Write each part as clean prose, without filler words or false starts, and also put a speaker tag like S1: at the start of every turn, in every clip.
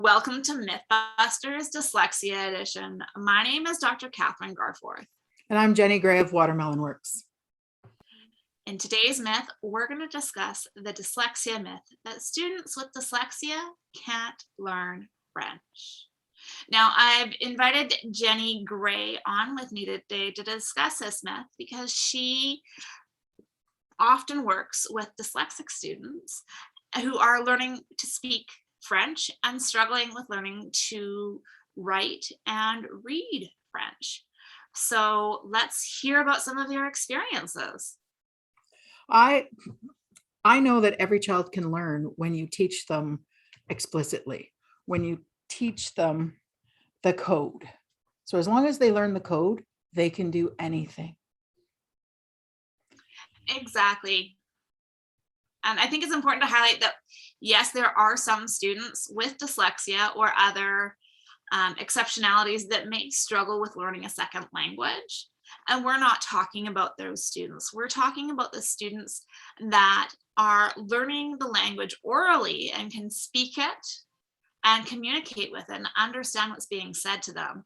S1: Welcome to Mythbusters Dyslexia Edition. My name is Dr. Catherine Garforth.
S2: And I'm Jenny Gray of Watermelon Works.
S1: In today's myth, we're going to discuss the dyslexia myth that students with dyslexia can't learn French. Now, I've invited Jenny Gray on with me today to discuss this myth because she often works with dyslexic students who are learning to speak French and struggling with learning to write and read French. So let's hear about some of your experiences.
S2: I know that every child can learn when you teach them explicitly, when you teach them the code. So as long as they learn the code, they can do anything.
S1: Exactly. And I think it's important to highlight that, yes, there are some students with dyslexia or other exceptionalities that may struggle with learning a second language. And we're not talking about those students. We're talking about the students that are learning the language orally and can speak it and communicate with it and understand what's being said to them,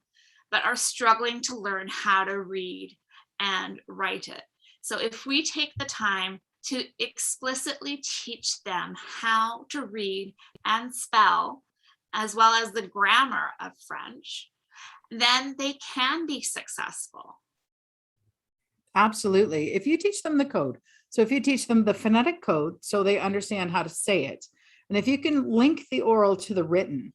S1: but are struggling to learn how to read and write it. So if we take the time to explicitly teach them how to read and spell, as well as the grammar of French, then they can be successful.
S2: Absolutely. If you teach them the code, so if you teach them the phonetic code so they understand how to say it, and if you can link the oral to the written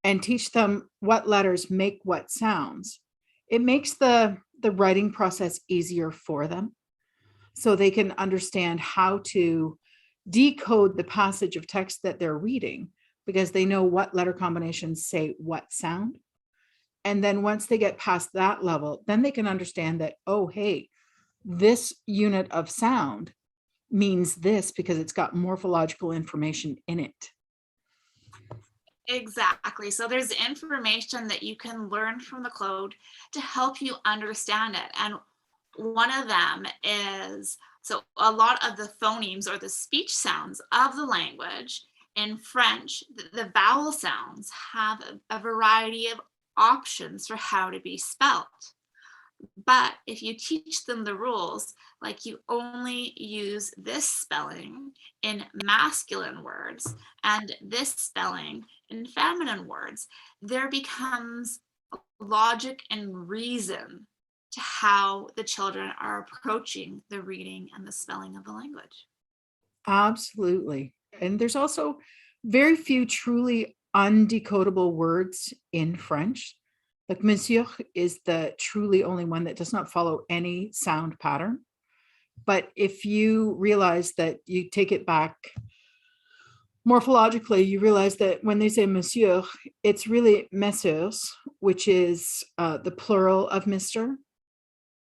S2: and teach them what letters make what sounds, it makes the writing process easier for them. So they can understand how to decode the passage of text that they're reading because they know what letter combinations say what sound. And then once they get past that level, then they can understand that, oh, hey, this unit of sound means this because it's got morphological information in it.
S1: Exactly. So there's information that you can learn from the code to help you understand it. And one of them is, so a lot of the phonemes or the speech sounds of the language in French, the vowel sounds have a variety of options for how to be spelled. But if you teach them the rules, like you only use this spelling in masculine words and this spelling in feminine words, there becomes logic and reason to how the children are approaching the reading and the spelling of the language.
S2: Absolutely. And there's also very few truly undecodable words in French. Like monsieur is the truly only one that does not follow any sound pattern. But if you realize that you take it back morphologically, you realize that when they say monsieur, it's really messieurs, which is the plural of Mr.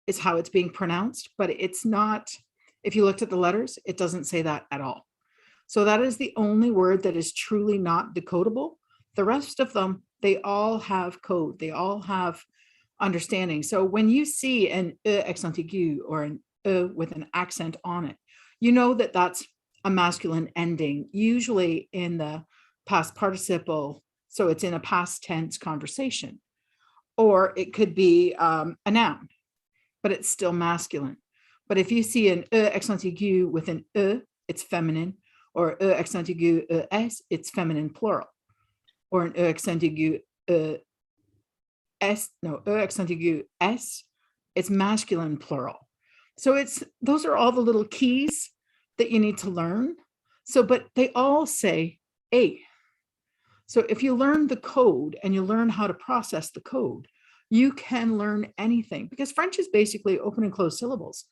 S2: is how it's being pronounced, but it's not, if you looked at the letters, it doesn't say that at all. So that is the only word that is truly not decodable. The rest of them, they all have code. They all have understanding. So when you see an e accent aigu or an e with an accent on it, you know that that's a masculine ending, usually in the past participle. So it's in a past tense conversation, or it could be a noun, but it's still masculine. But if you see an e accent aigu with an e, it's feminine, or e accent aigu es, it's feminine plural, or an e accent aigu s, no, e accent aigu s, it's masculine plural. So it's, those are all the little keys that you need to learn. So, but they all say a. So if you learn the code and you learn how to process the code, you can learn anything, because French is basically open and closed syllables.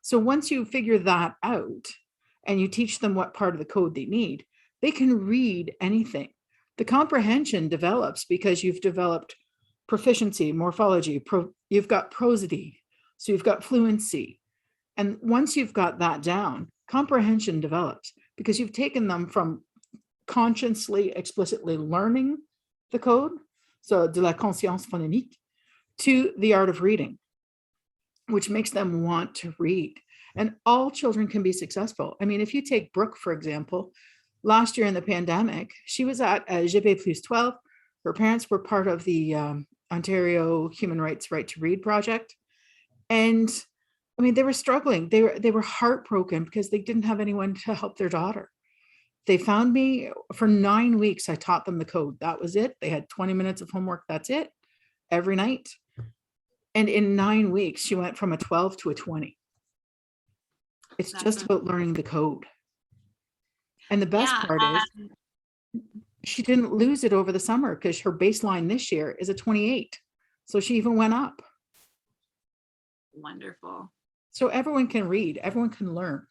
S2: So once you figure that out and you teach them what part of the code they need, they can read anything. The comprehension develops because you've developed proficiency, morphology, you've got prosody, so you've got fluency. And once you've got that down, comprehension develops because you've taken them from consciously, explicitly learning the code, so de la conscience phonemique, to the art of reading, which makes them want to read. And all children can be successful. I mean, if you take Brooke, for example, last year in the pandemic, she was at GP Plus 12. Her parents were part of the Ontario Human Rights Right to Read project. And I mean, they were struggling. They were heartbroken because they didn't have anyone to help their daughter. They found me for 9 weeks. I taught them the code. That was it. They had 20 minutes of homework. That's it every night. And in 9 weeks, she went from a 12 to a 20. It's
S1: That's
S2: just about learning the code. And the best
S1: Yeah,
S2: part is she didn't lose it over the summer because her baseline this year is a 28. So she even went up.
S1: wonderful.
S2: So everyone can read, everyone can learn.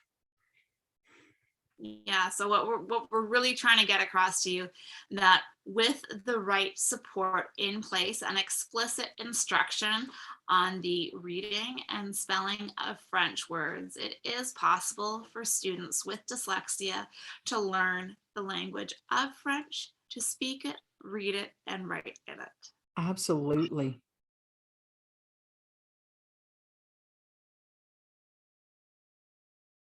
S1: Yeah, so what we're really trying to get across to you, that with the right support in place and explicit instruction on the reading and spelling of French words, it is possible for students with dyslexia to learn the language of French, to speak it, read it, and write in it.
S2: Absolutely.